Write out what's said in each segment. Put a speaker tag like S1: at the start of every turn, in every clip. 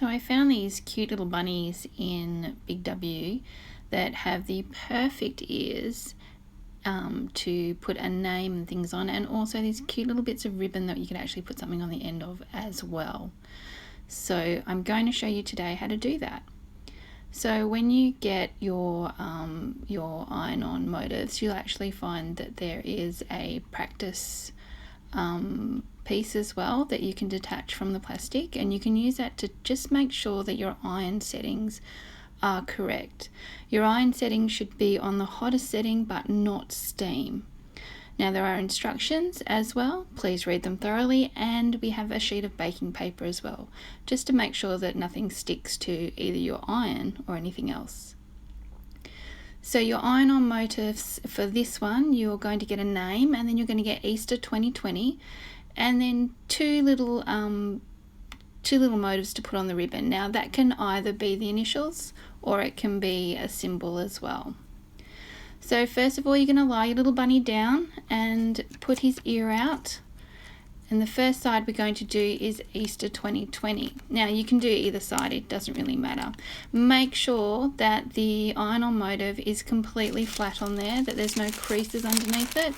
S1: So I found these cute little bunnies in Big W that have the perfect ears to put a name and things on, and also these cute little bits of ribbon that you can actually put something on the end of as well. So I'm going to show you today how to do that. So when you get your Iron On motifs, you'll actually find that there is a practice piece as well that you can detach from the plastic, and you can use that to just make sure that your iron settings are correct. Your iron settings should be on the hottest setting but not steam. Now there are instructions as well, please read them thoroughly, and we have a sheet of baking paper as well, just to make sure that nothing sticks to either your iron or anything else. So your Iron On motifs, for this one you're going to get a name, and then you're going to get Easter 2020, and then two little motifs to put on the ribbon. Now that can either be the initials or it can be a symbol as well. So first of all, you're going to lie your little bunny down and put his ear out. And the first side we're going to do is Easter 2020. Now you can do either side, it doesn't really matter. Make sure that the Iron On motif is completely flat on there, that there's no creases underneath it.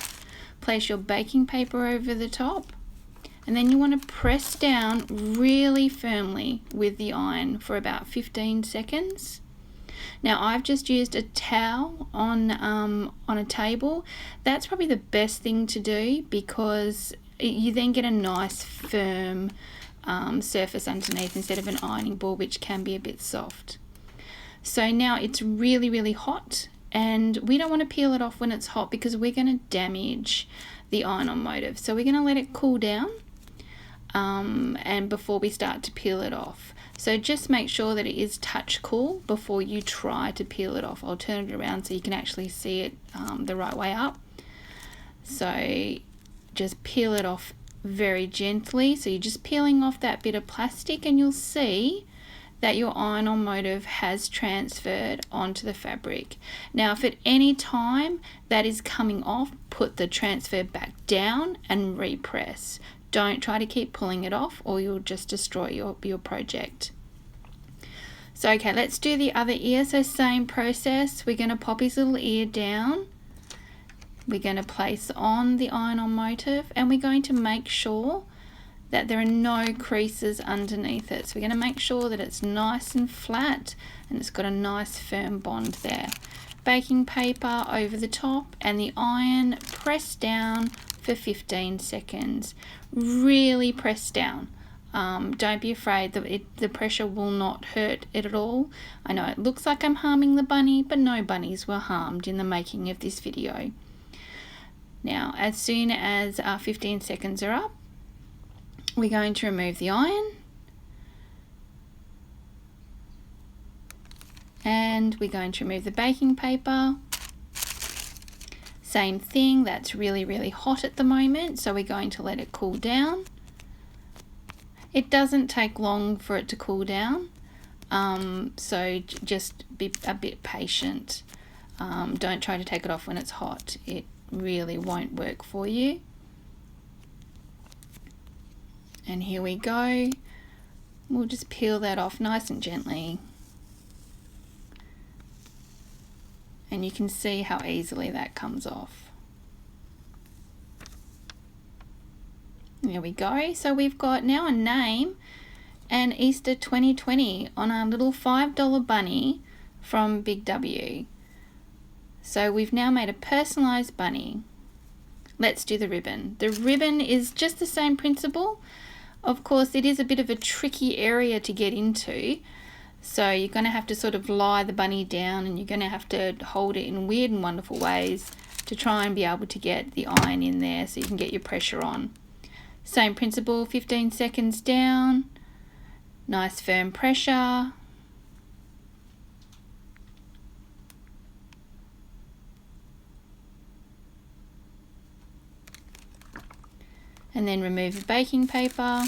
S1: Place your baking paper over the top, and then you want to press down really firmly with the iron for about 15 seconds. Now I've just used a towel on a table. That's probably the best thing to do, because you then get a nice firm surface underneath instead of an ironing board, which can be a bit soft. So now it's really, really hot, and we don't want to peel it off when it's hot because we're going to damage the Iron On motif. So we're going to let it cool down and before we start to peel it off. So just make sure that it is touch cool before you try to peel it off. I'll turn it around so you can actually see it the right way up. So just peel it off very gently. So you're just peeling off that bit of plastic, and you'll see that your Iron On motif has transferred onto the fabric. Now if at any time that is coming off, put the transfer back down and repress. Don't try to keep pulling it off or you'll just destroy your project. So okay, let's do the other ear. So same process, we're going to pop his little ear down. We're going to place on the Iron On motif, and we're going to make sure that there are no creases underneath it. So we're going to make sure that it's nice and flat and it's got a nice firm bond there. Baking paper over the top and the iron, press down for 15 seconds. Really press down. Don't be afraid, the pressure will not hurt it at all. I know it looks like I'm harming the bunny, but no bunnies were harmed in the making of this video. Now as soon as 15 seconds are up, we're going to remove the iron, and we're going to remove the baking paper. Same thing, that's really, really hot at the moment, so we're going to let it cool down. It doesn't take long for it to cool down, so just be a bit patient. Don't try to take it off when it's hot. It really won't work for you. And here we go. We'll just peel that off nice and gently. And you can see how easily that comes off. There we go. So we've got now a name and Easter 2020 on our little $5 bunny from Big W. So we've now made a personalized bunny. Let's do the ribbon. The ribbon is just the same principle. Of course, it is a bit of a tricky area to get into. So you're going to have to sort of lie the bunny down, and you're going to have to hold it in weird and wonderful ways to try and be able to get the iron in there so you can get your pressure on. Same principle, 15 seconds down, nice firm pressure. And then remove the baking paper.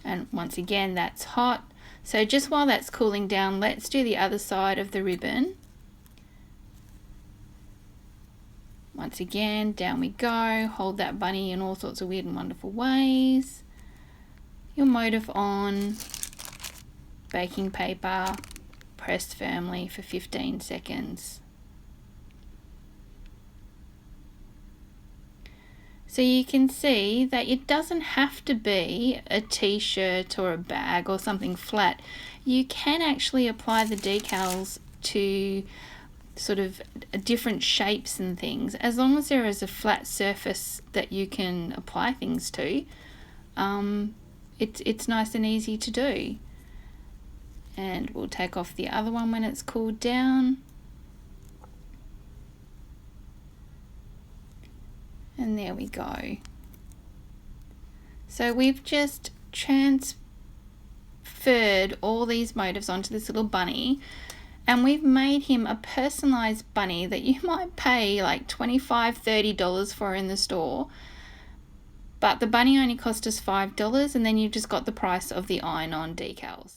S1: And once again, that's hot. So just while that's cooling down, let's do the other side of the ribbon. Once again, down we go. Hold that bunny in all sorts of weird and wonderful ways. your motif on, baking paper, press firmly for 15 seconds. So you can see that it doesn't have to be a t-shirt or a bag or something flat. You can actually apply the decals to sort of different shapes and things, as long as there is a flat surface that you can apply things to. It's nice and easy to do. And we'll take off the other one when it's cooled down. And there we go. So we've just transferred all these motifs onto this little bunny, and we've made him a personalized bunny that you might pay like $25–30 for in the store. But the bunny only cost us $5, and then you've just got the price of the Iron On decals.